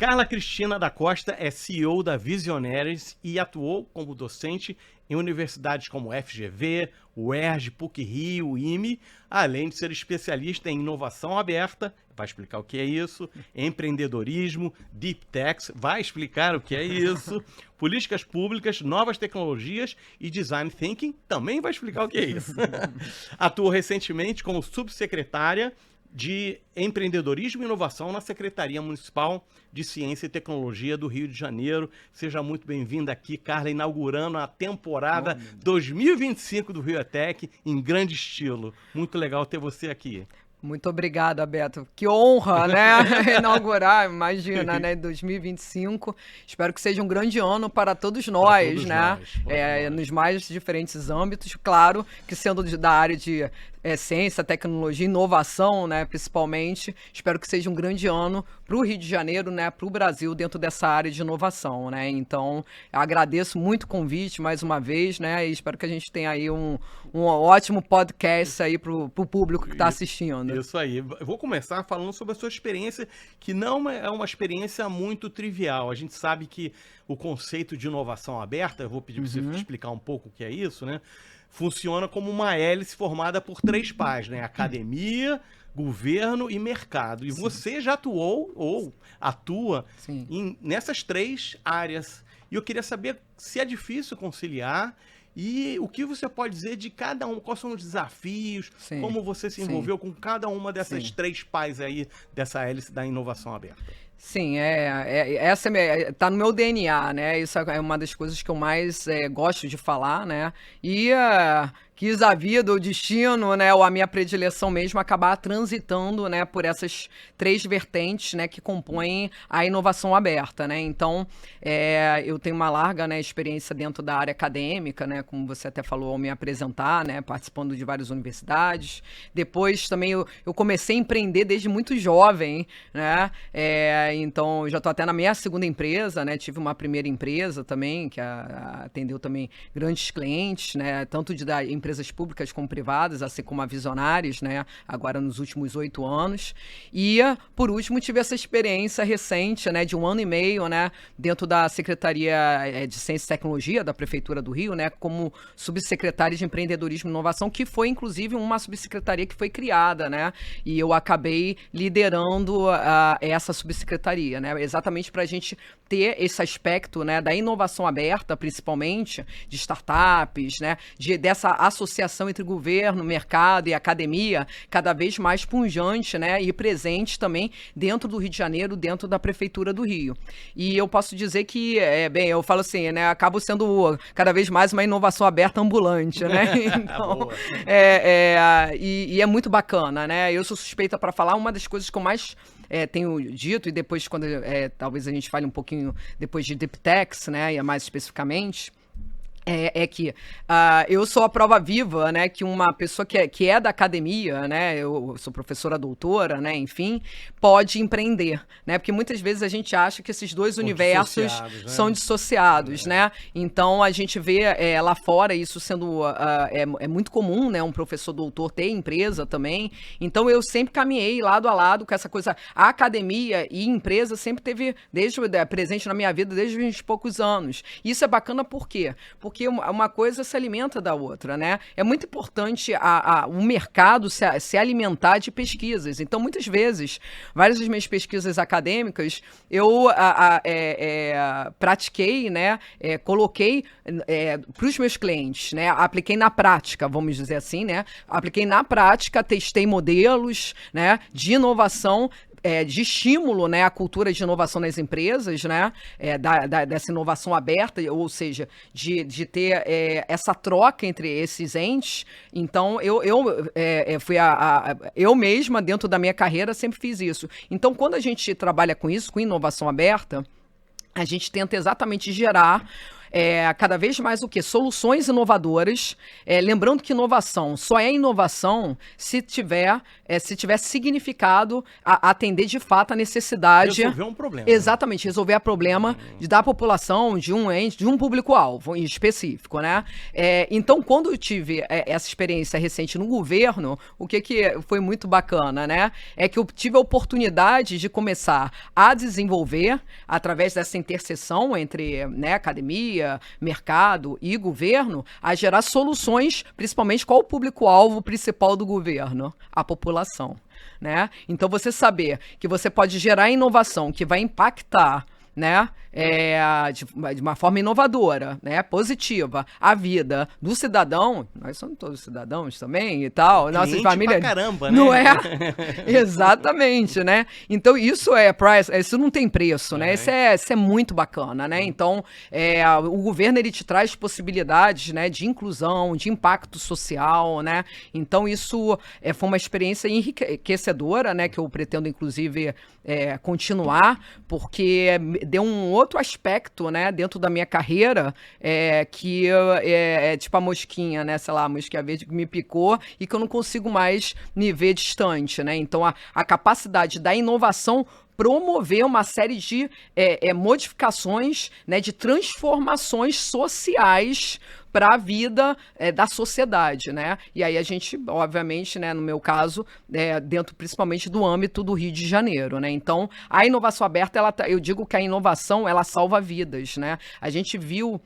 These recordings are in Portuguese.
Carla Cristina da Costa é CEO da Visionaries e atuou como docente em universidades como FGV, UERJ, PUC-Rio, IME, além de ser especialista em inovação aberta, vai explicar o que é isso, empreendedorismo, deep techs, vai explicar o que é isso, políticas públicas, novas tecnologias e design thinking, também vai explicar o que é isso. Atuou recentemente como subsecretária de Empreendedorismo e Inovação na Secretaria Municipal de Ciência e Tecnologia do Rio de Janeiro. Seja muito bem-vinda aqui, Carla, inaugurando a temporada 2025 do Rio ETEC em grande estilo. Muito legal ter você aqui. Muito obrigada, Beto. Que honra, né? Inaugurar, imagina, né? 2025. Espero que seja um grande ano para todos nós, né? Nos mais diferentes âmbitos. Claro que sendo da área de ciência, tecnologia, inovação, né? Principalmente. Espero que seja um grande ano para o Rio de Janeiro, né? Para o Brasil dentro dessa área de inovação, né? Então, agradeço muito o convite mais uma vez, né? E espero que a gente tenha aí um ótimo podcast aí para o público que está assistindo. Isso aí. Eu vou começar falando sobre a sua experiência, que não é uma experiência muito trivial. A gente sabe que o conceito de inovação aberta, eu vou pedir para você explicar um pouco o que é isso, né? Funciona como uma hélice formada por 3 pás, né? Academia, governo e mercado. E você já atuou ou atua nessas 3 áreas. E eu queria saber se é difícil conciliar. E o que você pode dizer de cada um? Quais são os desafios? Como você se envolveu com cada uma dessas 3 pás aí, dessa hélice da inovação aberta? Sim, essa tá no meu DNA, né? Isso é uma das coisas que eu mais gosto de falar, né? E quis a vida, o destino, né? Ou a minha predileção mesmo, acabar transitando, né? Por essas 3 vertentes, né? Que compõem a inovação aberta, né? Então, eu tenho uma larga, né, experiência dentro da área acadêmica, né? Como você até falou ao me apresentar, né? Participando de várias universidades. Depois também eu comecei a empreender desde muito jovem, né? Então, já estou até na minha segunda empresa, né? Tive uma primeira empresa também, que atendeu também grandes clientes, né? Tanto de empresas públicas como privadas, assim como a Visionaries, né? Agora nos últimos 8 anos. E, por último, tive essa experiência recente, né? De 1 ano e meio, né? Dentro da Secretaria de Ciência e Tecnologia da Prefeitura do Rio, né? Como subsecretária de Empreendedorismo e Inovação, que foi, inclusive, uma subsecretaria que foi criada, né? E eu acabei liderando essa subsecretaria, né? Exatamente para a gente ter esse aspecto, né, da inovação aberta, principalmente, de startups, né, dessa associação entre governo, mercado e academia, cada vez mais pujante, né, e presente também dentro do Rio de Janeiro, dentro da Prefeitura do Rio. E eu posso dizer que, eu falo assim, né, acabo sendo cada vez mais uma inovação aberta ambulante, né? Então, e é muito bacana, né? Eu sou suspeita para falar, uma das coisas que eu mais tenho dito, e depois quando talvez a gente fale um pouquinho depois de Deep Techs, né, e mais especificamente, que eu sou a prova viva, né, que uma pessoa que é da academia, né, eu sou professora doutora, né, enfim, pode empreender, né, porque muitas vezes a gente acha que esses dois universos são dissociados, né, então a gente vê lá fora isso sendo, é muito comum, né, um professor doutor ter empresa também, então eu sempre caminhei lado a lado com essa coisa, a academia e empresa sempre teve presente na minha vida desde os 20 e poucos anos, isso é bacana por quê? Porque uma coisa se alimenta da outra, né? É muito importante o mercado se alimentar de pesquisas. Então, muitas vezes, várias das minhas pesquisas acadêmicas, eu pratiquei, né? Coloquei para os meus clientes, né? Apliquei na prática, vamos dizer assim, né? Apliquei na prática, testei modelos, né, de inovação, de estímulo, né, à cultura de inovação nas empresas, né, dessa inovação aberta, ou seja, de ter essa troca entre esses entes. Então, eu mesma, dentro da minha carreira, sempre fiz isso. Então, quando a gente trabalha com isso, com inovação aberta, a gente tenta exatamente gerar cada vez mais o quê? Soluções inovadoras, lembrando que inovação só é inovação se tiver significado a atender de fato a necessidade. Resolver um problema. Exatamente, resolver o problema da população, de um ente, de um público-alvo em específico, né? Então, quando eu tive essa experiência recente no governo, o que foi muito bacana, né? É que eu tive a oportunidade de começar a desenvolver, através dessa interseção entre, né, academia, mercado e governo, a gerar soluções, principalmente qual o público-alvo principal do governo? A população, né? Então, você saber que você pode gerar inovação que vai impactar, né, de uma forma inovadora, né, positiva, a vida do cidadão, nós somos todos cidadãos também e tal, nossas famílias, pra caramba, né? não é? Exatamente, né? Então isso isso não tem preço, né? Isso é muito bacana, né? Então o governo ele te traz possibilidades, né, de inclusão, de impacto social, né? Então isso foi uma experiência enriquecedora, né, que eu pretendo inclusive continuar, porque deu um outro aspecto, né, dentro da minha carreira, que é tipo a mosquinha, né, sei lá, a mosquinha verde que me picou e que eu não consigo mais me ver distante, né? Então a capacidade da inovação promover uma série de modificações, né, de transformações sociais para a vida da sociedade, né? E aí a gente, obviamente, né, no meu caso, dentro principalmente do âmbito do Rio de Janeiro, né? Então, a inovação aberta, eu digo que a inovação, ela salva vidas, né? A gente viu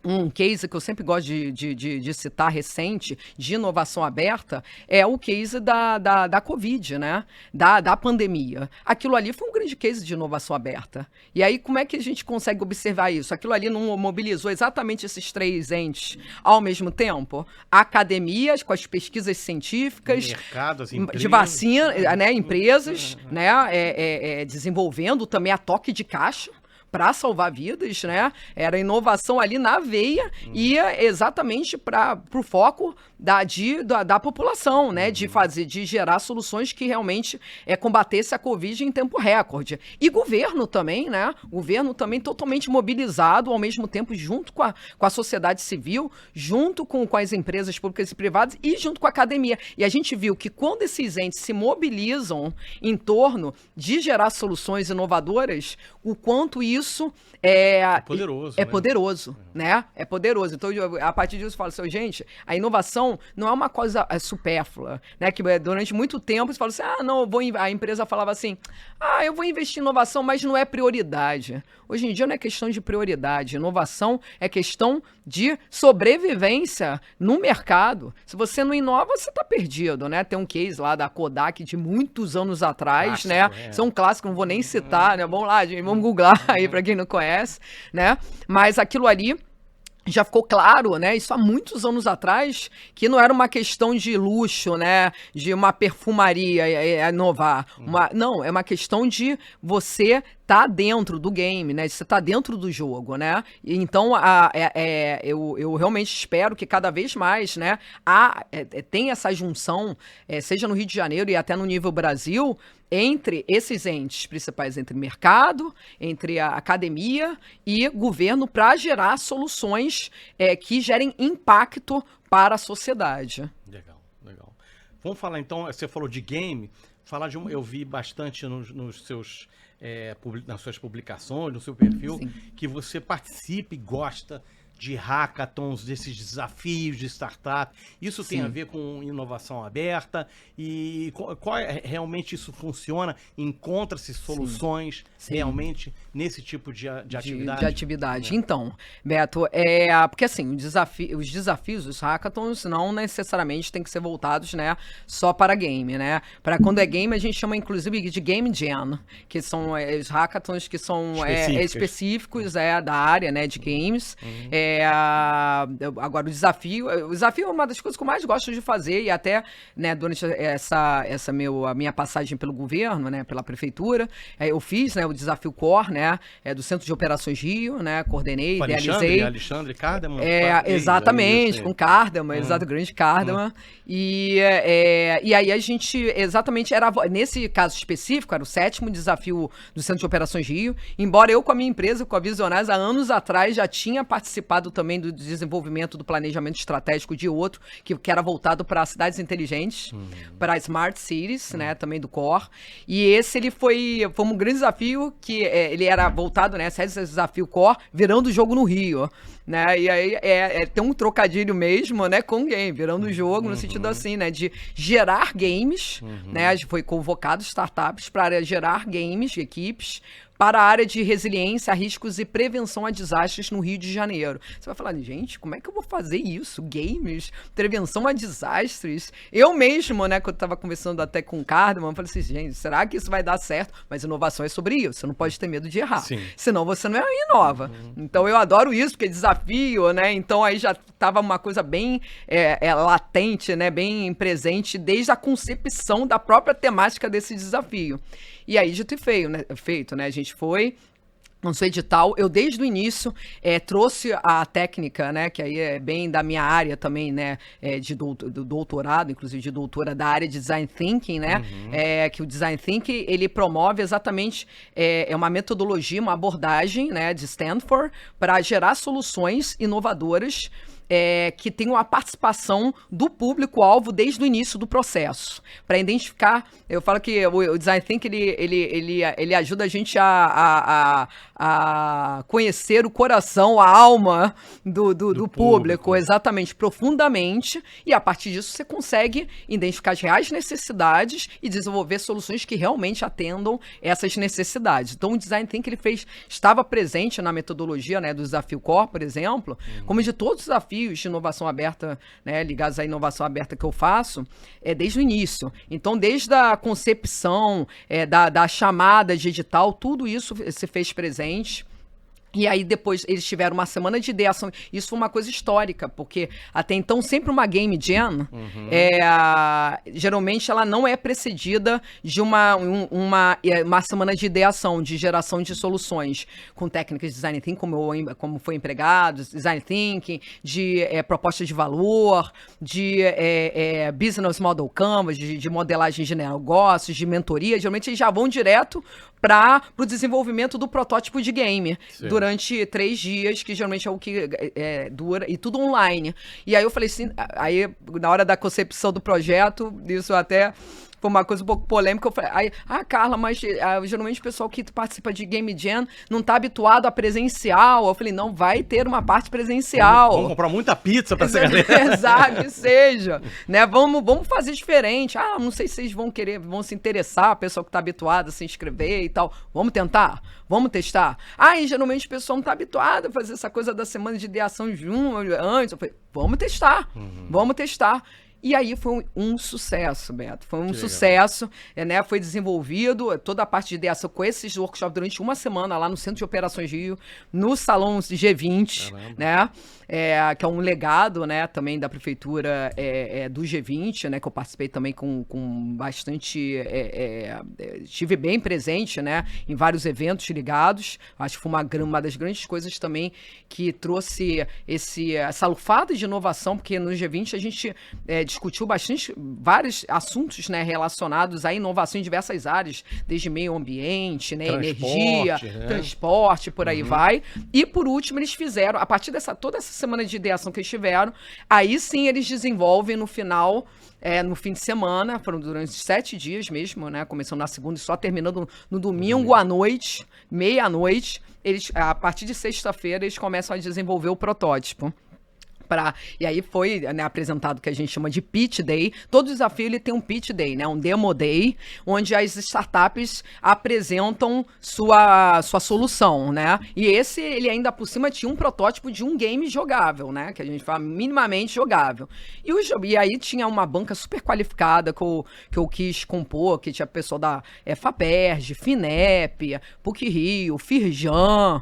um case que eu sempre gosto de citar recente, de inovação aberta, é o case da Covid, né? Da pandemia. Aquilo ali foi um grande case de inovação aberta. E aí, como é que a gente consegue observar isso? Aquilo ali não mobilizou exatamente esses três entes ao mesmo tempo? Academias, com as pesquisas científicas, mercado, de vacina, né? Empresas, né? Desenvolvendo também a toque de caixa para salvar vidas, né? Era inovação ali na veia e exatamente para o foco da população, né? De gerar soluções que realmente combatesse a Covid em tempo recorde. E governo também, né? Governo também totalmente mobilizado, ao mesmo tempo, junto com a sociedade civil, junto com as empresas públicas e privadas e junto com a academia. E a gente viu que quando esses entes se mobilizam em torno de gerar soluções inovadoras, o quanto isso poderoso, é poderoso, né? É poderoso. Então, a partir disso, eu falo assim, gente, a inovação não é uma coisa supérflua, né? Que durante muito tempo você fala assim, a empresa falava assim, eu vou investir em inovação, mas não é prioridade. Hoje em dia não é questão de prioridade. Inovação é questão de sobrevivência no mercado. Se você não inova, você está perdido, né? Tem um case lá da Kodak de muitos anos atrás, clássico, né? Isso é um clássico, não vou nem citar, né? Vamos lá, gente, vamos googlar aí para quem não conhece, né? Mas aquilo ali já ficou claro, né, isso há muitos anos atrás, que não era uma questão de luxo, né, de uma perfumaria inovar. Não, é uma questão de você tá dentro do game, né? Você tá dentro do jogo, né? Então, eu realmente espero que cada vez mais, né, tenha essa junção, seja no Rio de Janeiro e até no nível Brasil, entre esses entes principais, entre mercado, entre a academia e governo, para gerar soluções que gerem impacto para a sociedade. Legal. Vamos falar então, você falou de game, eu vi bastante nos seus... nas suas publicações, no seu perfil, sim, que você participe e gosta de hackathons, desses desafios de startup. Isso sim, tem a ver com inovação aberta e realmente isso funciona? Encontra-se soluções realmente nesse tipo de atividade? De atividade. Então, Beto, porque assim, os desafios dos hackathons não necessariamente tem que ser voltados, né, só para game, né? Para quando é game, a gente chama inclusive de Game Jam, que são os hackathons que são específicos da área, né, de games. Agora, o desafio é uma das coisas que eu mais gosto de fazer, e até, né, durante a minha passagem pelo governo, né, pela prefeitura, eu fiz, né, o desafio Core, né, do Centro de Operações Rio, né, coordenei, idealizei. Alexandre Cardeman? Exatamente, com Cardeman, grande Cardeman. E aí a gente, exatamente, nesse caso específico, era o 7º desafio do Centro de Operações Rio, embora eu com a minha empresa, com a Visionários, há anos atrás já tinha participado também do desenvolvimento do planejamento estratégico de outro, que era voltado para cidades inteligentes, para Smart Cities, né, também do Core. E esse ele foi um grande desafio, que ele era voltado, né, esse desafio Core, virando o jogo no Rio, né, e aí tem um trocadilho mesmo, né, com game, virando o jogo, no sentido assim, né, de gerar games, né, foi convocado startups para gerar games, equipes, para a área de resiliência a riscos e prevenção a desastres no Rio de Janeiro. Você vai falar, gente, como é que eu vou fazer isso? Games, prevenção a desastres? Eu mesmo, né, quando eu estava conversando até com o Cardeman, eu falei assim, gente, será que isso vai dar certo? Mas inovação é sobre isso, você não pode ter medo de errar. Sim. Senão você não inova. Então eu adoro isso, porque é desafio, né? Então aí já estava uma coisa bem latente, né, bem presente desde a concepção da própria temática desse desafio. E aí, dito e feito, né? A gente lançou edital. Eu, desde o início, trouxe a técnica, né? Que aí é bem da minha área também, né? Do doutorado, inclusive de doutora da área de Design Thinking, né? Que o Design Thinking, ele promove exatamente uma metodologia, uma abordagem, né? De Stanford, para gerar soluções inovadoras que tenham a participação do público-alvo desde o início do processo, para identificar. Eu falo que o Design Thinking ele ajuda a gente a conhecer o coração, a alma do público, exatamente, profundamente, e a partir disso você consegue identificar as reais necessidades e desenvolver soluções que realmente atendam essas necessidades. Então o Design Thinking estava presente na metodologia, né, do Desafio Core, por exemplo, como de todos os desafios de inovação aberta, né, ligados à inovação aberta que eu faço, desde o início. Então, desde a concepção, da chamada de edital, tudo isso se fez presente. E aí depois eles tiveram uma semana de ideação. Isso foi uma coisa histórica, porque até então sempre uma Game Jam, geralmente ela não é precedida de uma semana de ideação, de geração de soluções, com técnicas de Design Thinking, como foi empregado, Design Thinking, de proposta de valor, de Business Model Canvas, de modelagem de negócios, de mentoria. Geralmente eles já vão direto para o desenvolvimento do protótipo de game. Sim. Durante 3 dias, que geralmente é o que dura, e tudo online. E aí eu falei assim, aí na hora da concepção do projeto, isso até foi uma coisa um pouco polêmica, eu falei, Carla, mas geralmente o pessoal que participa de Game Jam não tá habituado a presencial. Eu falei, não, vai ter uma parte presencial. Vamos comprar muita pizza pra essa galera. Exato, que seja. Né? Vamos fazer diferente. Não sei se vocês vão se interessar, o pessoal que tá habituado a se inscrever e tal. Vamos tentar? Vamos testar? E geralmente o pessoal não tá habituado a fazer essa coisa da semana de ideação antes. Eu falei, vamos testar, vamos testar. E aí foi um sucesso, Beto. Foi um sucesso, né? Foi desenvolvido toda a parte de ideação com esses workshops durante uma semana lá no Centro de Operações Rio, no Salão G20, né? Que é um legado, né, também da prefeitura do G20, né, que eu participei também com bastante, estive bem presente, né, em vários eventos ligados. Acho que foi uma das grandes coisas também que trouxe essa lufada de inovação, porque no G20 a gente discutiu vários assuntos, né, relacionados à inovação em diversas áreas, desde meio ambiente, né, energia, transporte, por aí vai. E por último eles fizeram, a partir toda essa semana de ideação que eles tiveram, aí sim eles desenvolvem no final, no fim de semana, foram durante 7 dias mesmo, né, começando na segunda e só terminando no domingo à noite, meia-noite, a partir de sexta-feira eles começam a desenvolver o protótipo. E aí foi, né, apresentado o que a gente chama de Pitch Day. Todo desafio ele tem um Pitch Day, né, um Demo Day, onde as startups apresentam sua solução, né? E esse, ele ainda por cima tinha um protótipo de um game jogável, né? Que a gente fala minimamente jogável. E aí tinha uma banca super qualificada que eu quis compor, que tinha pessoal da FAPERJ, FINEP, PUC-Rio, Firjan,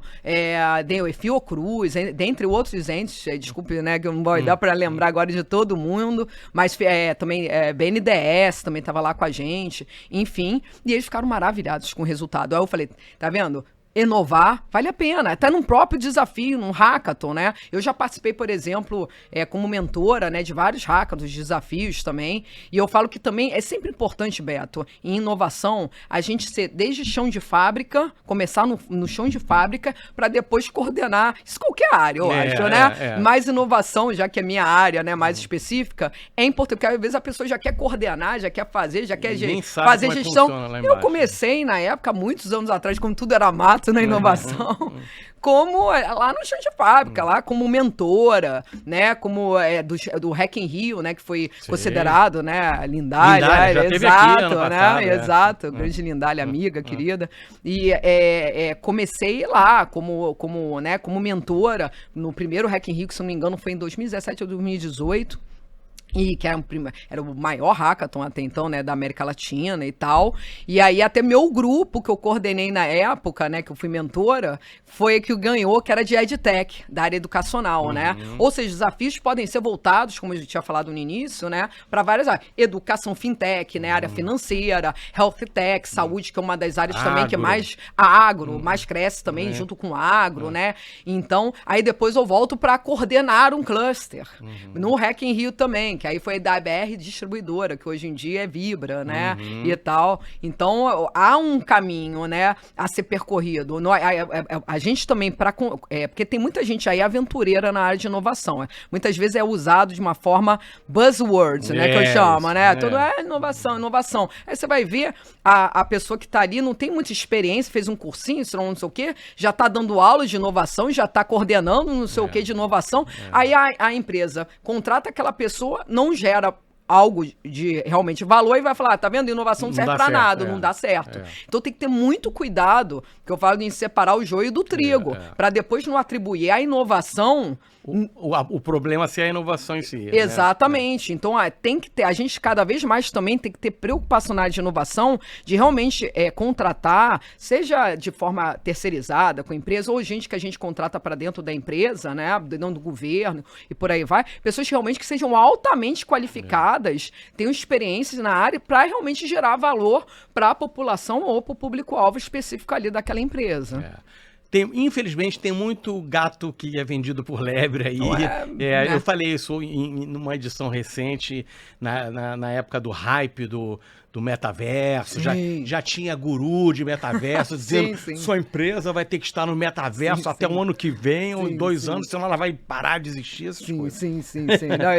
Fiocruz, dentre outros entes, desculpe, né, que eu não vou dar para lembrar agora de todo mundo, mas também BNDES também estava lá com a gente, enfim, e eles ficaram maravilhados com o resultado. Aí eu falei, tá vendo? Inovar vale a pena, até num próprio desafio, num hackathon, né? Eu já participei, por exemplo, como mentora, né, de vários hackathons, desafios também, e eu falo que também é sempre importante, Beto, em inovação, a gente ser desde chão de fábrica, começar no chão de fábrica, para depois coordenar, isso qualquer área, eu acho, né? Mais inovação, já que é minha área, né, mais específica, é importante, porque às vezes a pessoa já quer coordenar, já quer fazer, já quer fazer gestão. Eu comecei na época, muitos anos atrás, quando tudo era mato, na inovação, como lá no chão de fábrica, lá como mentora, né, como do Hack in Rio, né, que foi considerado, né, Lindália, já teve exato, aqui ano passado, né, exato, grande Lindália, amiga, querida, e comecei lá como mentora no primeiro Hack in Rio, que se não me engano foi em 2017 ou 2018, e que era o maior hackathon até então, né, da América Latina e tal. E aí até meu grupo que eu coordenei na época, né, que eu fui mentora, foi que ganhou, que era de EdTech, da área educacional, né? Ou seja, desafios podem ser voltados, como a gente tinha falado no início, né, para várias áreas. Educação fintech, né, área financeira, health tech, saúde, que é uma das áreas também que é mais agro, mais cresce também junto com agro, né? Então, aí depois eu volto para coordenar um cluster no Hack in Rio também, que aí foi da BR Distribuidora, que hoje em dia é Vibra, né, e tal. Então, há um caminho, né, a ser percorrido. A gente também, porque tem muita gente aí aventureira na área de inovação. Muitas vezes é usado de uma forma buzzwords, né, que eu chamo, né? Tudo é inovação, inovação. Aí você vai ver a pessoa que está ali, não tem muita experiência, fez um cursinho, não sei o quê, já está dando aula de inovação, já está coordenando não sei o quê de inovação. Aí a empresa contrata aquela pessoa, não gera algo de realmente valor e vai falar, tá vendo? Inovação não serve pra nada, não dá certo. Então tem que ter muito cuidado, que eu falo em separar o joio do trigo, para depois não atribuir a inovação... O problema ser a inovação em si. Exatamente. Né? Então tem que ter, a gente cada vez mais também tem que ter preocupação na área de inovação, de realmente contratar, seja de forma terceirizada com a empresa, ou gente que a gente contrata para dentro da empresa, né, dentro do governo e por aí vai, pessoas realmente que sejam altamente qualificadas, tenham experiências na área para realmente gerar valor para a população ou para o público-alvo específico ali daquela empresa. Infelizmente, tem muito gato que é vendido por lebre aí. Né? Eu falei isso numa edição recente, na época do hype do metaverso. Já tinha guru de metaverso dizendo sua empresa vai ter que estar no metaverso até o ano que vem, ou 2 anos, senão ela vai parar de existir. Sim. Não,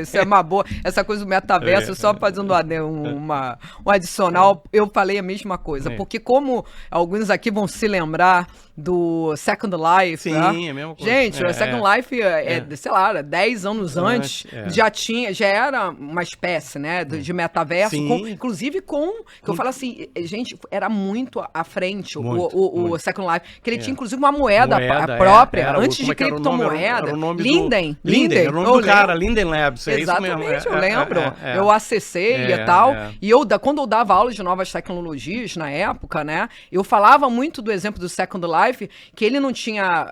isso é uma boa. Essa coisa do metaverso, só fazendo um adicional, eu falei a mesma coisa. Porque como alguns aqui vão se lembrar do Second Life, né? É a mesma coisa. Gente, o Second Life, sei lá, 10 anos antes, já era uma espécie, né, de metaverso, inclusive que eu falo assim, gente, era muito à frente o Second Life, que ele tinha inclusive uma moeda própria, antes de criptomoeda. Linden. Era o nome do cara, Linden Labs, exatamente, isso mesmo. Eu lembro. Eu acessei e tal, e quando eu dava aula de novas tecnologias na época, né, eu falava muito do exemplo do Second Life, que ele não tinha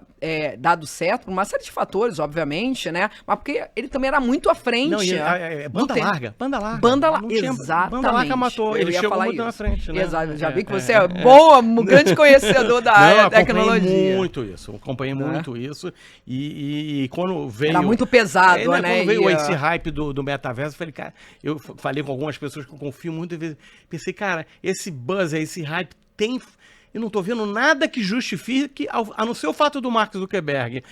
dado certo por uma série de fatores, obviamente, né? Mas porque ele também era muito à frente. Não, banda larga. Exatamente. Banda larga matou. Ele chegou muito na frente, né? Exato. Já vi que você é um grande conhecedor da área da tecnologia. Acompanhei muito isso. E quando veio... Era muito pesado, né? Quando veio esse hype do metaverso, eu falei, cara, eu falei com algumas pessoas que eu confio muito, pensei, cara, esse buzz, esse hype tem... Eu não estou vendo nada que justifique, a não ser o fato do Mark Zuckerberg,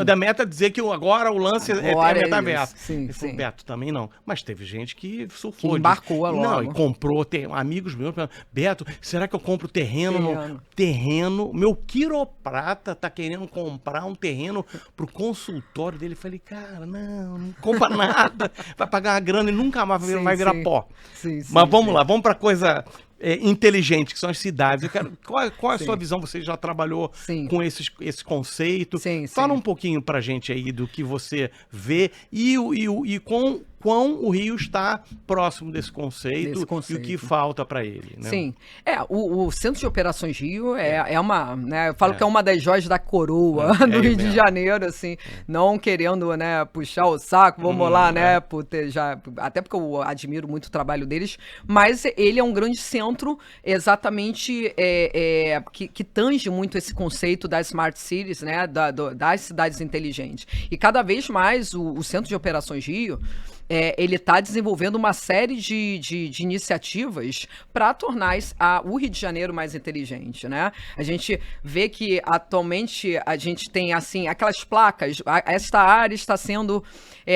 da Meta dizer que agora o lance é metaverso. Sim. Beto, também não. Mas teve gente que surfou. Que embarcou logo. Não, e comprou, amigos meus, Beto, será que eu compro terreno? Terreno. Meu quiroprata tá querendo comprar um terreno pro consultório dele. Falei, cara, não compra nada. Vai pagar uma grana e nunca mais vai virar pó. Mas vamos lá, vamos pra coisa... inteligente, que são as cidades. Qual é a sua visão? Você já trabalhou com esse conceito. Fala um pouquinho pra gente aí do que você vê e quão o Rio está próximo desse conceito e o que falta para ele. Né? Sim. O Centro de Operações Rio é uma... Né, eu falo que é uma das joias da coroa do Rio de Janeiro, assim, não querendo, né, puxar o saco, vamos lá, né, até porque eu admiro muito o trabalho deles, mas ele é um grande centro exatamente que tange muito esse conceito das Smart Cities, né, das cidades inteligentes. E cada vez mais o Centro de Operações Rio... ele está desenvolvendo uma série de iniciativas para tornar o Rio de Janeiro mais inteligente, né? A gente vê que atualmente a gente tem assim aquelas placas, esta área está sendo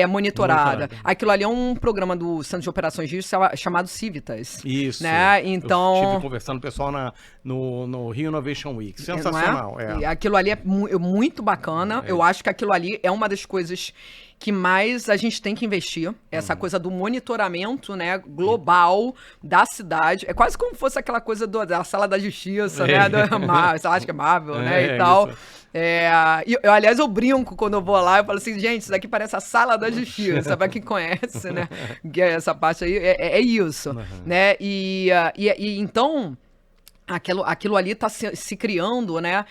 monitorada. Aquilo ali é um programa do Centro de Operações Rio chamado Civitas. Isso. Né? Então, eu estive conversando com o pessoal no Rio Innovation Week. Sensacional. E aquilo ali é muito bacana. Eu acho que aquilo ali é uma das coisas que mais a gente tem que investir, essa coisa do monitoramento, né, global da cidade. É quase como se fosse aquela coisa da Sala da Justiça, né, sei lá, acho que é Marvel, né, e tal. Aliás, eu brinco quando eu vou lá, eu falo assim, gente, isso daqui parece a Sala da Justiça, pra quem conhece, né, essa parte aí, é isso, né, e então... Aquilo ali está se criando, né,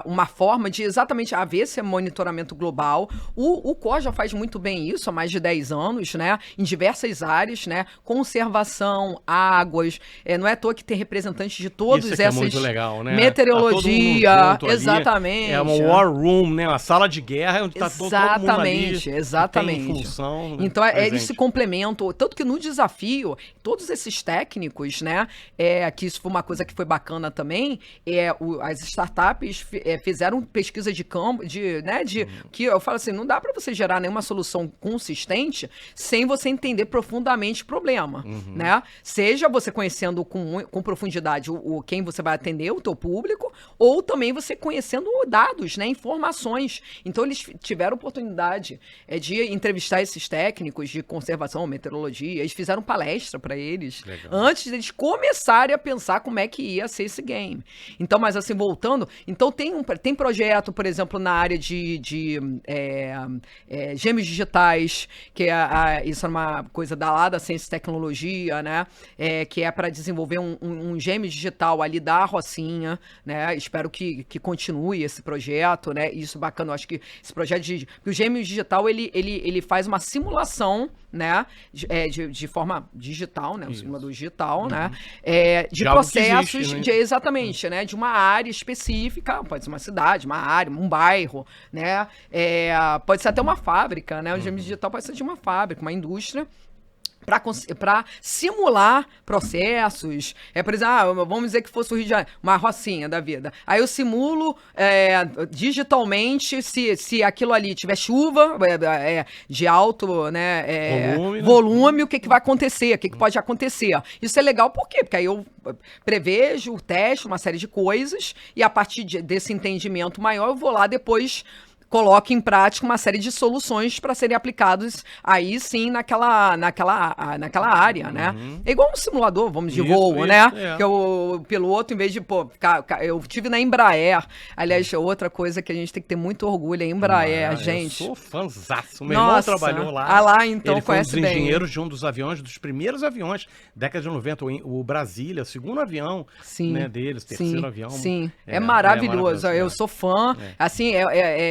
uma forma de exatamente haver esse monitoramento global. O COR já faz muito bem isso há mais de 10 anos, né, em diversas áreas, né, conservação, águas, não é à toa que tem representantes de todas essas... é muito legal, né? Meteorologia, tá exatamente. É uma war room, né, uma sala de guerra onde está todo mundo ali. Exatamente. Tem função. Então, eles se complementam, tanto que no desafio, todos esses técnicos, né, que isso foi uma coisa que foi bacana também, as startups fizeram pesquisa de campo, que eu falo assim, não dá para você gerar nenhuma solução consistente sem você entender profundamente o problema, né? Seja você conhecendo com profundidade quem você vai atender, o teu público, ou também você conhecendo dados, né, informações. Então, eles tiveram oportunidade de entrevistar esses técnicos de conservação, meteorologia, eles fizeram palestra para eles, antes deles começarem a pensar como é que ia ser esse game. Então, mas assim, voltando, então tem projeto, por exemplo, na área de gêmeos digitais, que isso é uma coisa da ciência e tecnologia, né, que é para desenvolver um gêmeo digital ali da Rocinha, né, espero que continue esse projeto, né, isso é bacana, eu acho que esse projeto o gêmeo digital, ele faz uma simulação, né, de forma digital, né, um simulador digital, né, de processos, existe, né? Exatamente, né, de uma área específica, pode ser uma cidade, uma área, um bairro, né, pode ser até uma fábrica, né, o gêmeo digital pode ser de uma fábrica, uma indústria, para simular processos. Por exemplo, vamos dizer que fosse o Rio de Janeiro, uma Rocinha da vida. Aí eu simulo digitalmente se aquilo ali tiver chuva de alto, né, volume, o que vai acontecer, o que pode acontecer. Isso é legal por quê? Porque aí eu prevejo, testo uma série de coisas e a partir desse entendimento maior eu vou lá depois... coloque em prática uma série de soluções para serem aplicados aí sim naquela área, né? É igual um simulador, de voo, né? Que o piloto, em vez de, eu tive na Embraer, aliás, outra coisa que a gente tem que ter muito orgulho, é a Embraer, gente. Eu sou fãzaço, meu irmão trabalhou lá. Lá então, ele foi um dos engenheiros de um dos aviões, dos primeiros aviões, década de 90, o Brasília, o segundo avião, né, deles, terceiro avião. Sim, é maravilhoso, eu sou fã, assim,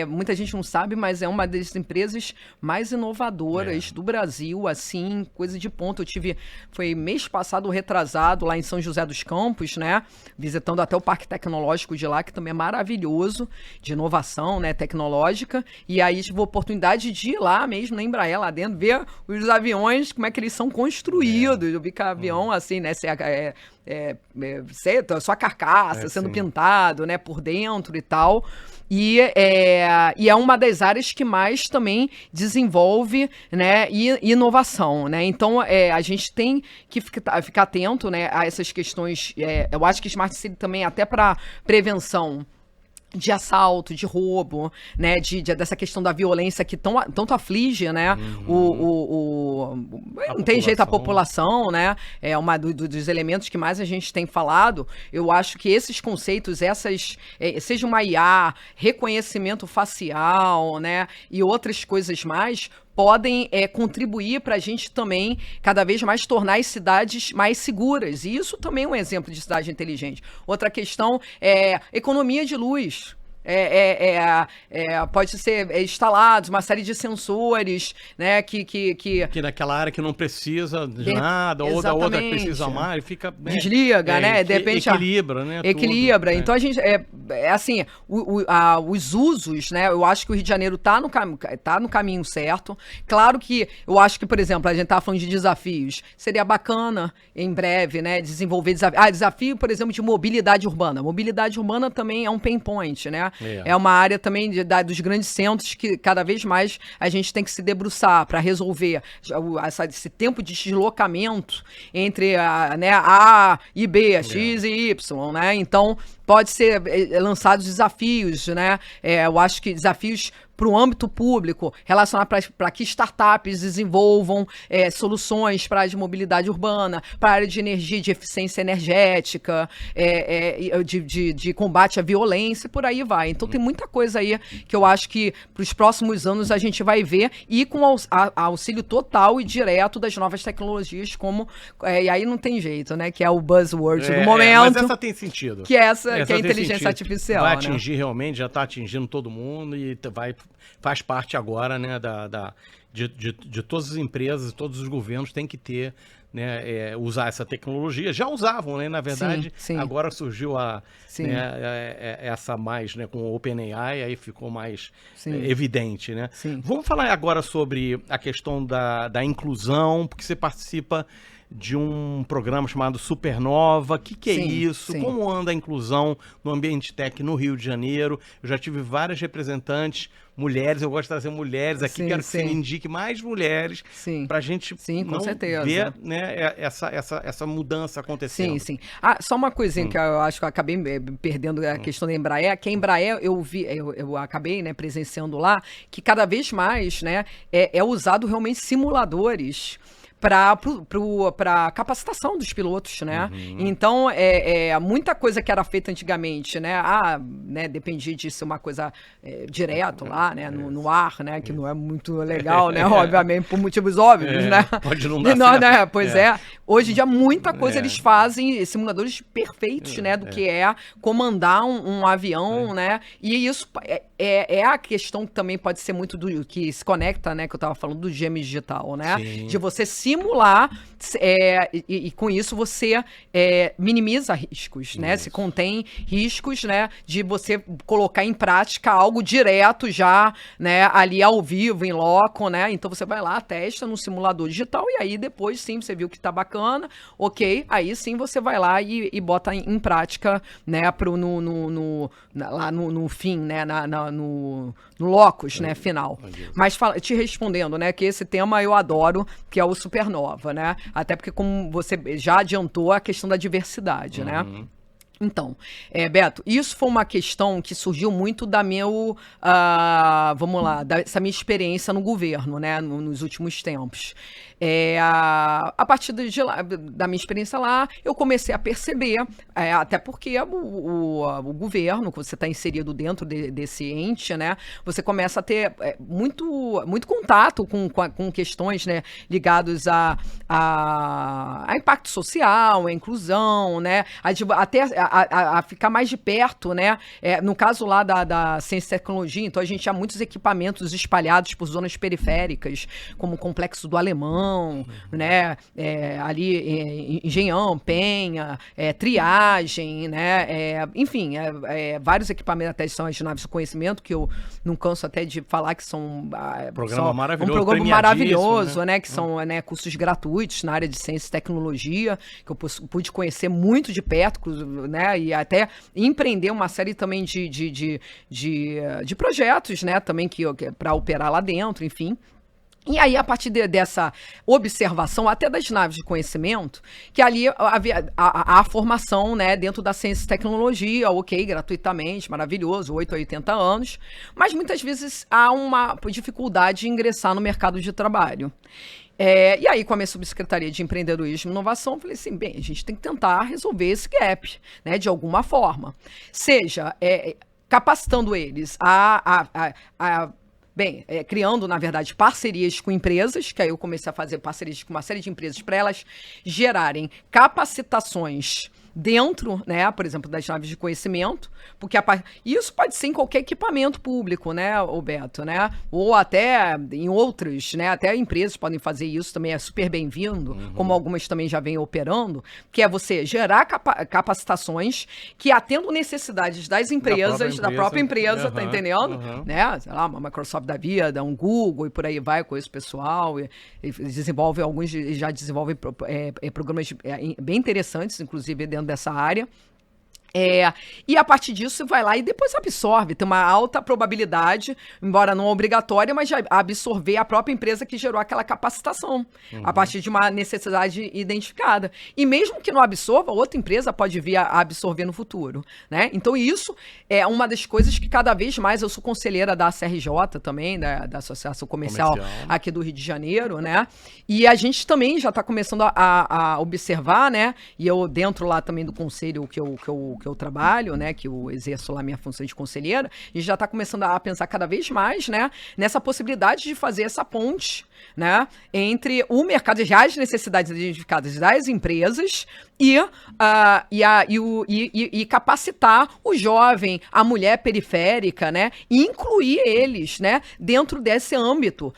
muita gente não sabe, mas é uma das empresas mais inovadoras do Brasil, assim, coisa de ponta. Foi mês passado, retrasado, lá em São José dos Campos, né, visitando até o Parque Tecnológico de lá, que também é maravilhoso, de inovação, né, tecnológica, e aí tive a oportunidade de ir lá mesmo, na Embraer, lá dentro, ver os aviões, como é que eles são construídos. Eu vi que avião, assim, né, sua carcaça sendo pintado, né, por dentro e tal. E é uma das áreas que mais também desenvolve, né, inovação, né? Então, a gente tem que ficar atento, né, a essas questões. Eu acho que Smart City também, até para prevenção de assalto, de roubo, né, dessa questão da violência que tanto aflige, né, não tem jeito a população, né, é uma dos elementos que mais a gente tem falado. Eu acho que esses conceitos, seja uma IA, reconhecimento facial, né, e outras coisas mais, podem contribuir para a gente também, cada vez mais, tornar as cidades mais seguras. E isso também é um exemplo de cidade inteligente. Outra questão é economia de luz. Pode ser instalados uma série de sensores, né, que naquela área que não precisa de nada, ou da outra que precisa mais, fica... Desliga, né? De repente... Equilibra, né? Equilibra. Tudo, então, a gente... assim, os usos, né? Eu acho que o Rio de Janeiro tá no caminho certo. Claro que eu acho que, por exemplo, a gente tá falando de desafios. Seria bacana, em breve, né, desenvolver desafio, por exemplo, de mobilidade urbana. Mobilidade urbana também é um pain point, né? É uma área também dos grandes centros que cada vez mais a gente tem que se debruçar para resolver esse tempo de deslocamento entre A e B, X e Y, né? Então, pode ser lançados desafios, né? Eu acho que desafios para o âmbito público, relacionar para que startups desenvolvam soluções para a área de mobilidade urbana, para a área de energia, de eficiência energética, de combate à violência, e por aí vai. Então tem muita coisa aí que eu acho que para os próximos anos a gente vai ver, e com auxílio total e direto das novas tecnologias, e aí não tem jeito, né? Que é o buzzword do momento. Mas essa tem sentido. Que é a inteligência artificial. Vai atingir, né? Realmente, já está atingindo todo mundo e faz parte agora, né, de todas as empresas, todos os governos têm que ter, né, usar essa tecnologia. Já usavam, né, na verdade. Sim. Agora surgiu essa mais, né, com o OpenAI, aí ficou mais evidente, né? Sim. Vamos falar agora sobre a questão da inclusão, porque você participa de um programa chamado Supernova. O que é isso? Sim. Como anda a inclusão no ambiente tech no Rio de Janeiro? Eu já tive várias representantes mulheres, eu gosto de trazer mulheres aqui, quero que você me indique mais mulheres para a gente ver, né, essa mudança acontecendo. Sim. Só uma coisinha que eu acho que eu acabei perdendo a questão da Embraer, que a Embraer eu acabei, né, presenciando lá, que cada vez mais, né, é usado realmente simuladores para capacitação dos pilotos, né? Então, muita coisa que era feita antigamente, né? Dependia de ser uma coisa direto lá, né? No ar, né? Que não é muito legal, né? Obviamente, por motivos óbvios, né? Pode não dar certo. Né? Pois Hoje em dia, muita coisa eles fazem, simuladores perfeitos, né? Do que é comandar um avião, né? E isso é a questão que também pode ser muito do que se conecta, né? Que eu estava falando do gêmeo digital, né? Sim. De você simular e com isso você minimiza riscos, né? Se contém riscos, né? De você colocar em prática algo direto já, né? Ali ao vivo, em loco, né? Então você vai lá, testa no simulador digital e aí depois sim você viu que tá bacana, ok, aí sim você vai lá e bota em prática, né? Lá no fim, né? No locus, né? Final. Mas te respondendo, né? Que esse tema eu adoro, que é o Supernova, né? Até porque, como você já adiantou, a questão da diversidade, né? Então, Beto, isso foi uma questão que surgiu muito dessa minha experiência no governo, né, nos últimos tempos. A partir da minha experiência lá, eu comecei a perceber, até porque o governo, que você está inserido dentro desse ente, né, você começa a ter muito contato com questões, né, ligadas a impacto social, a inclusão, né, até a ficar mais de perto, né? No caso lá da ciência e tecnologia, então a gente tinha muitos equipamentos espalhados por zonas periféricas, como o Complexo do Alemão, né? Ali em Engenhão, Penha, Triagem, né? Enfim, vários equipamentos, até são as naves do conhecimento, que eu não canso até de falar que são... Maravilhoso, um programa maravilhoso, né? Que são cursos gratuitos na área de ciência e tecnologia, que eu pude conhecer muito de perto, né? E até empreender uma série também de projetos, né? Também para operar lá dentro, enfim. E aí, a partir dessa observação, até das naves de conhecimento, que ali havia a formação, né, dentro da ciência e tecnologia, ok, gratuitamente, maravilhoso, 8 a 80 anos, mas muitas vezes há uma dificuldade em ingressar no mercado de trabalho. E aí, com a minha subsecretaria de Empreendedorismo e Inovação, eu falei assim, bem, a gente tem que tentar resolver esse gap, né, de alguma forma. Seja capacitando eles criando, na verdade, parcerias com empresas, que aí eu comecei a fazer parcerias com uma série de empresas para elas gerarem capacitações dentro, né, por exemplo, das naves de conhecimento, porque isso pode ser em qualquer equipamento público, né, Beto, né, ou até em outros, né, até empresas podem fazer isso, também é super bem-vindo, como algumas também já vêm operando, que é você gerar capacitações que atendam necessidades das empresas, da própria empresa, tá entendendo? Né, sei lá, uma Microsoft da vida, um Google e por aí vai com esse pessoal, e desenvolve alguns, já desenvolvem programas bem interessantes, inclusive dentro dessa área. E a partir disso vai lá e depois absorve, tem uma alta probabilidade, embora não obrigatória, mas já absorver a própria empresa que gerou aquela capacitação, a partir de uma necessidade identificada. E mesmo que não absorva, outra empresa pode vir a absorver no futuro, né? Então isso é uma das coisas que cada vez mais, eu sou conselheira da ACRJ também, da Associação Comercial aqui do Rio de Janeiro, né? E a gente também já está começando a observar, né? E eu dentro lá também do conselho que eu trabalho, né, que eu exerço lá minha função de conselheira, a gente já está começando a pensar cada vez mais, né, nessa possibilidade de fazer essa ponte, né, entre o mercado e as necessidades identificadas das empresas e capacitar o jovem, a mulher periférica, né, e incluir eles, né, dentro desse âmbito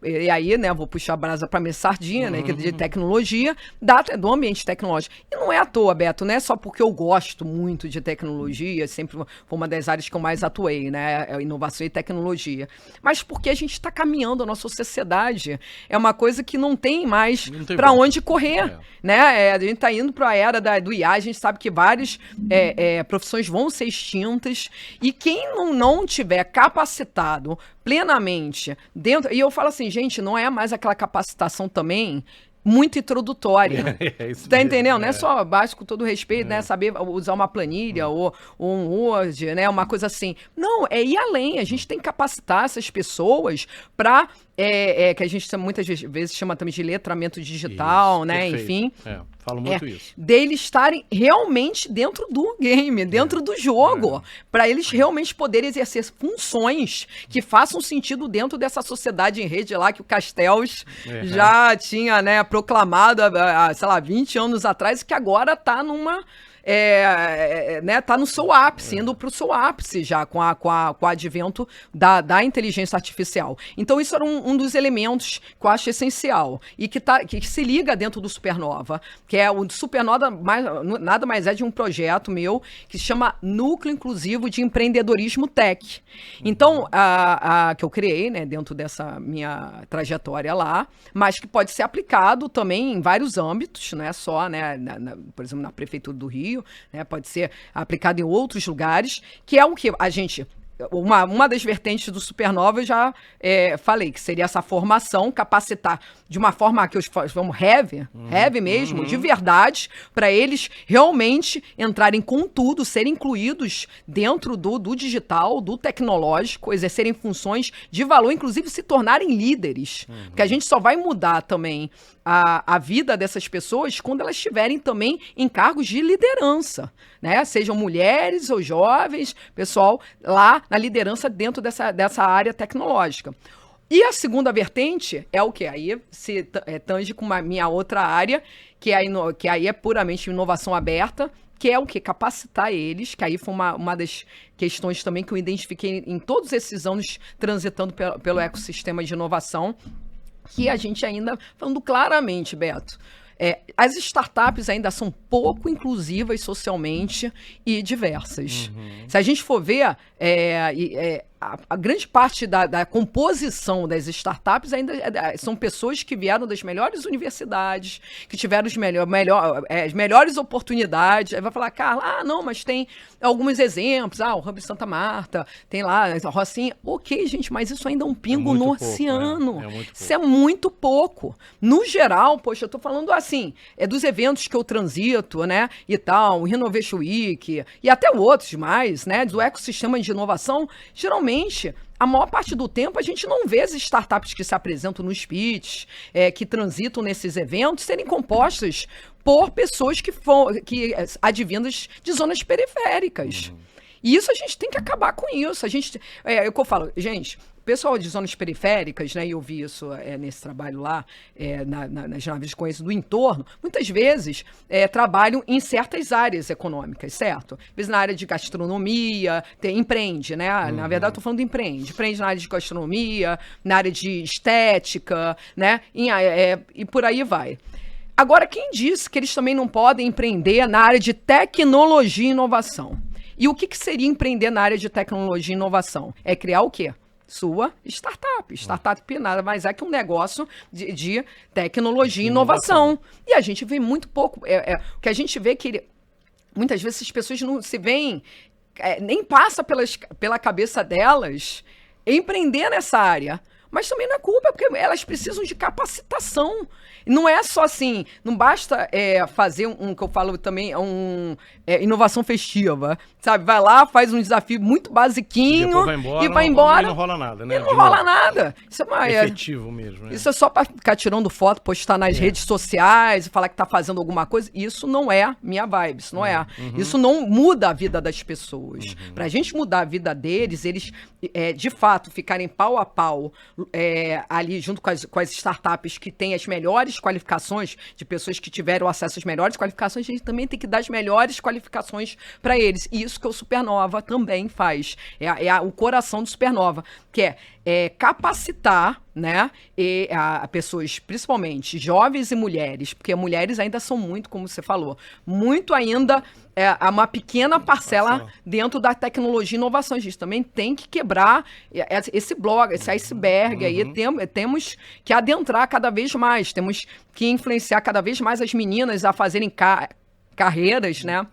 e aí, né, vou puxar a brasa para minha sardinha, né, que é de tecnologia, do ambiente tecnológico. E não é à toa, Beto, não é só porque eu gosto muito de tecnologia, sempre foi uma das áreas que eu mais atuei, né, inovação e tecnologia, mas porque a gente está caminhando, a nossa sociedade é uma coisa que não tem mais para onde correr, né, a gente está indo para a era do IA, a gente sabe que várias profissões vão ser extintas, e quem não tiver capacitado plenamente dentro, e eu falo assim, gente, não é mais aquela capacitação também muito introdutória. Tá entendendo? Não é só básico, com todo respeito, né? Saber usar uma planilha ou um Word, né? Uma coisa assim. Não, é ir além. A gente tem que capacitar essas pessoas para que a gente muitas vezes chama também de letramento digital, isso, né? Perfeito. Enfim. Falo muito isso. Deles estarem realmente dentro do game, dentro do jogo, para eles realmente poderem exercer funções que façam sentido dentro dessa sociedade em rede lá que o Castells já tinha, né, proclamado há, sei lá, 20 anos atrás, que agora está numa... né, tá no seu ápice, indo para o seu ápice já com o advento da inteligência artificial. Então isso era um dos elementos que eu acho essencial e que se liga dentro do Supernova, que é o Supernova, nada mais é de um projeto meu que se chama Núcleo Inclusivo de Empreendedorismo Tech. Então, que eu criei, né, dentro dessa minha trajetória lá, mas que pode ser aplicado também em vários âmbitos, não é só, né, por exemplo, na Prefeitura do Rio, né, pode ser aplicado em outros lugares, que é o que a gente... Uma das vertentes do Supernova eu já falei, que seria essa formação, capacitar de uma forma que vamos heavy mesmo, de verdade, para eles realmente entrarem com tudo, serem incluídos dentro do digital, do tecnológico, exercerem funções de valor, inclusive se tornarem líderes. Porque a gente só vai mudar também a vida dessas pessoas quando elas estiverem também em cargos de liderança, né? Sejam mulheres ou jovens, pessoal lá na liderança dentro dessa área tecnológica. E a segunda vertente é o quê? Aí se tange com a minha outra área, que aí é puramente inovação aberta, que é o quê? Capacitar eles, que aí foi uma das questões também que eu identifiquei em todos esses anos transitando pelo ecossistema de inovação, que a gente ainda, falando claramente, Beto, as startups ainda são pouco inclusivas socialmente e diversas. Se a gente for ver, a grande parte da composição das startups ainda são pessoas que vieram das melhores universidades, que tiveram as melhores oportunidades. Aí vai falar, Carla, não, mas tem alguns exemplos. O Hub Santa Marta, tem lá a Rocinha. Ok, gente, mas isso ainda é um pingo no oceano. Isso é muito pouco. No geral, poxa, eu tô falando assim, dos eventos que eu transito, né, e tal, o Innovation Week, e até outros mais, né, do ecossistema de inovação, geralmente, a maior parte do tempo a gente não vê as startups que se apresentam nos pitches, que transitam nesses eventos, serem compostas por pessoas que advindas de zonas periféricas. E isso a gente tem que acabar com isso. É o que eu falo, gente, o pessoal de zonas periféricas, né, e eu vi isso nesse trabalho lá, nas naves de conhecimento do entorno, muitas vezes trabalham em certas áreas econômicas, certo? Às vezes na área de gastronomia, empreende, né? Na verdade, eu estou falando de empreende na área de gastronomia, na área de estética, né? E por aí vai. Agora, quem disse que eles também não podem empreender na área de tecnologia e inovação? E o que seria empreender na área de tecnologia e inovação? É criar o quê? Sua startup. Startup nada mais é que um negócio de tecnologia e inovação. E a gente vê muito pouco. O que a gente vê é que muitas vezes as pessoas não se veem, nem passa pela cabeça delas empreender nessa área. Mas também não é culpa, porque elas precisam de capacitação. Não é só assim, não basta fazer que eu falo também, inovação festiva, sabe? Vai lá, faz um desafio muito basiquinho e vai embora. E não rola nada, né? E não rola nada. Isso é efetivo mesmo, né? Isso é só para ficar tirando foto, postar nas redes sociais e falar que tá fazendo alguma coisa. Isso não é minha vibe, isso não é. Isso não muda a vida das pessoas. Pra gente mudar a vida deles, eles, de fato, ficarem pau a pau ali junto com as startups que têm as melhores qualificações, de pessoas que tiveram acesso às melhores qualificações, a gente também tem que dar as melhores qualificações para eles. E isso que o Supernova também faz. O coração do Supernova, que é capacitar, né, a pessoas, principalmente jovens e mulheres, porque mulheres ainda são muito, como você falou, muito ainda uma pequena parcela dentro da tecnologia e inovação. A gente também tem que quebrar esse iceberg aí. Temos que adentrar cada vez mais, temos que influenciar cada vez mais as meninas a fazerem carreiras, né,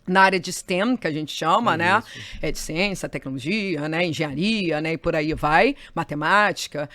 na área de STEM, que a gente chama, né, de ciência, tecnologia, né, engenharia, né, e por aí vai, matemática,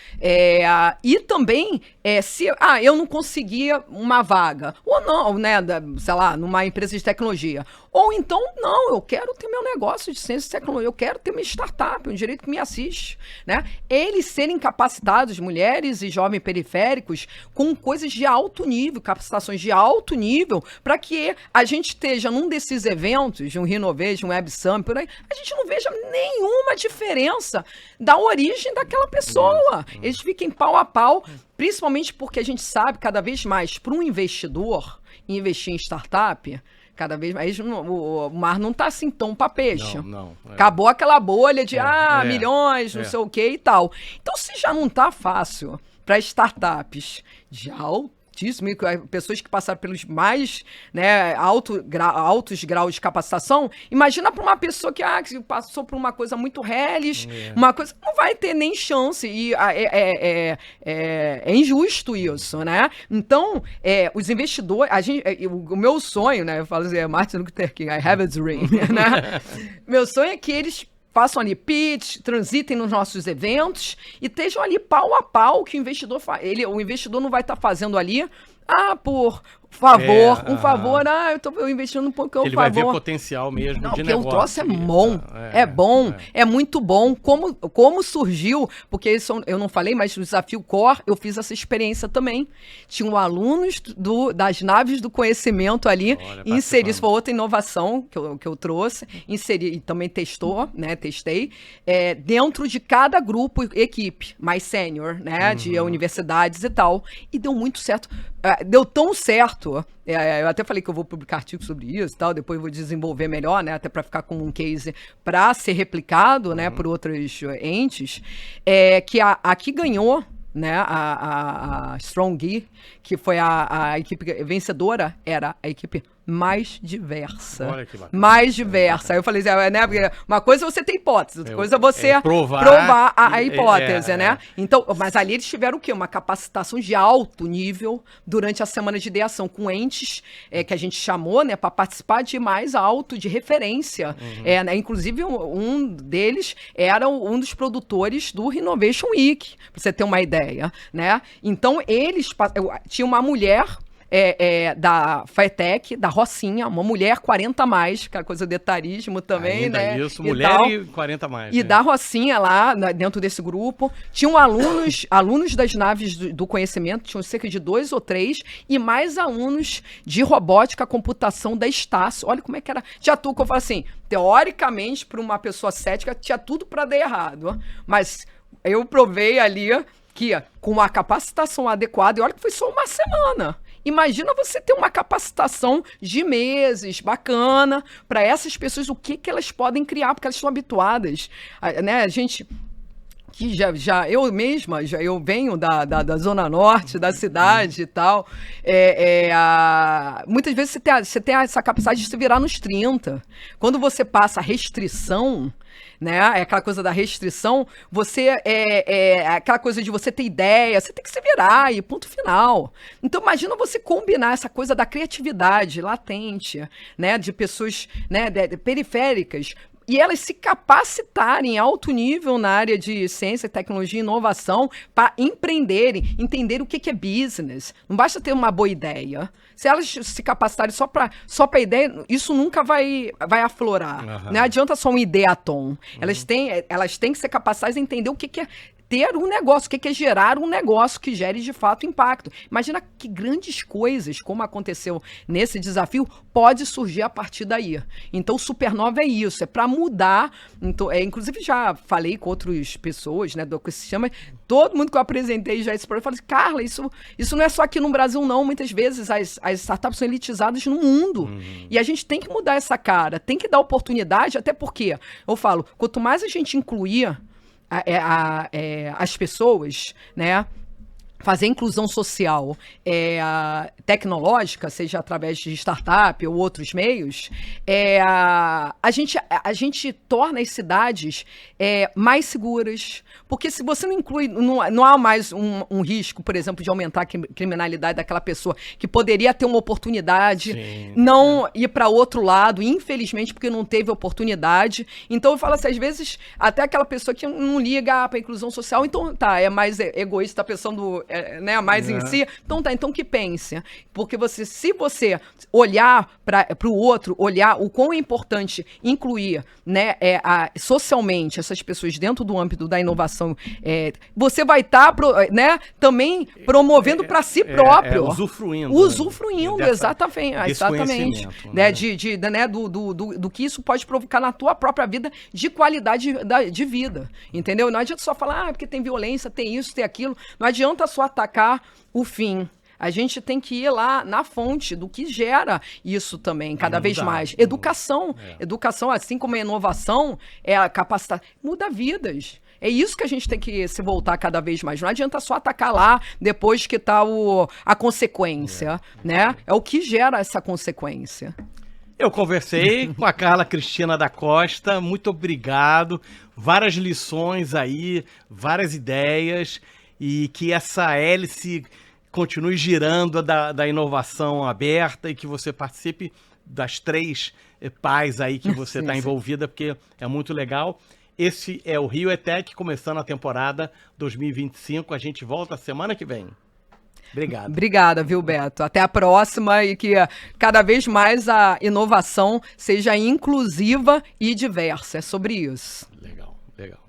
e também, se eu não conseguia uma vaga, ou não, né, sei lá, numa empresa de tecnologia, ou então, não, eu quero ter meu negócio de ciência e tecnologia, eu quero ter minha startup, um direito que me assiste, né, eles serem capacitados, mulheres e jovens periféricos, com coisas de alto nível, capacitações de alto nível, para que a gente esteja num desses eventos, de um Renovation, um Web Summit, por aí, a gente não veja nenhuma diferença da origem daquela pessoa. Eles fiquem pau a pau, principalmente porque a gente sabe cada vez mais, para um investidor investir em startup, cada vez mais o mar não está assim tão para peixe. Não. Acabou aquela bolha de milhões, não sei o que e tal. Então, se já não está fácil para startups de pessoas que passaram pelos mais, né, altos graus de capacitação, imagina para uma pessoa que passou por uma coisa muito reles, uma coisa, não vai ter nem chance, e é injusto isso, né? Então, os investidores, o meu sonho, né, eu falo assim, Martin Luther King, I have a dream, né? Meu sonho é que eles façam ali pitch, transitem nos nossos eventos e estejam ali pau a pau que o investidor o investidor não vai estar fazendo ali por favor, um favor, eu tô investindo um pouco, ele vai ver potencial mesmo de porque negócio. o troço é bom, é muito bom. Como surgiu, porque isso eu não falei, mas no Desafio Core eu fiz essa experiência também. Tinham alunos das naves do conhecimento ali, inseri, isso foi outra inovação que eu trouxe, inseri, e também testei, dentro de cada grupo, equipe, mais sênior, né, de universidades e tal, e deu muito certo. Deu tão certo, eu até falei que eu vou publicar artigos sobre isso e tal, depois vou desenvolver melhor, né, até para ficar com um case para ser replicado, né, por outros entes, que a que ganhou, né, a Strong Gear, que foi a equipe vencedora, era a equipe mais diversa. Olha que bacana. Mais diversa. Aí eu falei, né, porque uma coisa é você ter hipótese, outra coisa é você provar a hipótese, né? Então, mas ali eles tiveram o quê? Uma capacitação de alto nível durante a semana de ideação, com entes que a gente chamou, né, para participar de mais alto, de referência. Né, inclusive, um deles era um dos produtores do Renovation Week, para você ter uma ideia, né? Então, eles tinha uma mulher da FATEC, da Rocinha, uma mulher 40 a mais, aquela coisa de etarismo também, ainda né? Isso, mulher e 40 a mais. E da Rocinha lá, dentro desse grupo, tinham alunos das naves do conhecimento, tinham cerca de 2 ou 3, e mais alunos de robótica, computação da Estácio. Olha como é que era. Tinha tudo, que eu falo assim, teoricamente, para uma pessoa cética, tinha tudo para dar errado. Mas eu provei ali que com uma capacitação adequada, e olha que foi só uma semana. Imagina você ter uma capacitação de meses, bacana, para essas pessoas, o que elas podem criar, porque elas estão habituadas. Né? A gente, que eu mesma, eu venho da Zona Norte, da cidade e tal, muitas vezes você tem essa capacidade de se virar nos 30. Quando você passa a restrição, né? É aquela coisa da restrição, aquela coisa de você ter ideia, você tem que se virar e ponto final. Então imagina você combinar essa coisa da criatividade latente, né? De pessoas, né, periféricas, e elas se capacitarem em alto nível na área de ciência, tecnologia e inovação para empreenderem, entender o que é business. Não basta ter uma boa ideia. Se elas se capacitarem só para ideia, isso nunca vai aflorar. Não adianta só um ideatom. Elas têm que ser capazes de entender o que é ter um negócio, o que é gerar um negócio que gere de fato impacto. Imagina que grandes coisas, como aconteceu nesse desafio, pode surgir a partir daí. Então, Supernova é isso, é para mudar. Então, inclusive, já falei com outras pessoas, né, do ecossistema, todo mundo que eu apresentei já esse projeto, eu falei, Carla, isso não é só aqui no Brasil, não. Muitas vezes as startups são elitizadas no mundo. E a gente tem que mudar essa cara, tem que dar oportunidade, até porque, eu falo, quanto mais a gente incluir as pessoas, né, fazer inclusão social tecnológica, seja através de startup ou outros meios, a gente torna as cidades mais seguras. Porque se você não inclui, não há mais um risco, por exemplo, de aumentar a criminalidade daquela pessoa que poderia ter uma oportunidade, não ir para outro lado, infelizmente, porque não teve oportunidade. Então, eu falo assim, às vezes, até aquela pessoa que não liga para a inclusão social, então é mais egoísta, está pensando né, mais em si, então que pense. Porque se você olhar para o outro, olhar o quão é importante incluir, né, socialmente essas pessoas dentro do âmbito da inovação, você vai estar né, também promovendo para si próprio. Usufruindo, exatamente. Né, né, do que isso pode provocar na tua própria vida, de qualidade de vida. Entendeu? Não adianta só falar, porque tem violência, tem isso, tem aquilo. Não adianta só atacar o fim. A gente tem que ir lá na fonte do que gera isso também, cada vez mais. Educação. Educação, assim como a inovação, a capacidade, muda vidas. É isso que a gente tem que se voltar cada vez mais. Não adianta só atacar lá depois que está a consequência, né? É o que gera essa consequência. Eu conversei com a Carla Cristina da Costa, muito obrigado. Várias lições aí, várias ideias, e que essa hélice continue girando da inovação aberta e que você participe das 3 pais aí que você está envolvida, porque é muito legal. Esse é o Rio ETEC, começando a temporada 2025. A gente volta semana que vem. Obrigado. Obrigada, viu, Beto? Até a próxima e que cada vez mais a inovação seja inclusiva e diversa. É sobre isso. Legal, legal.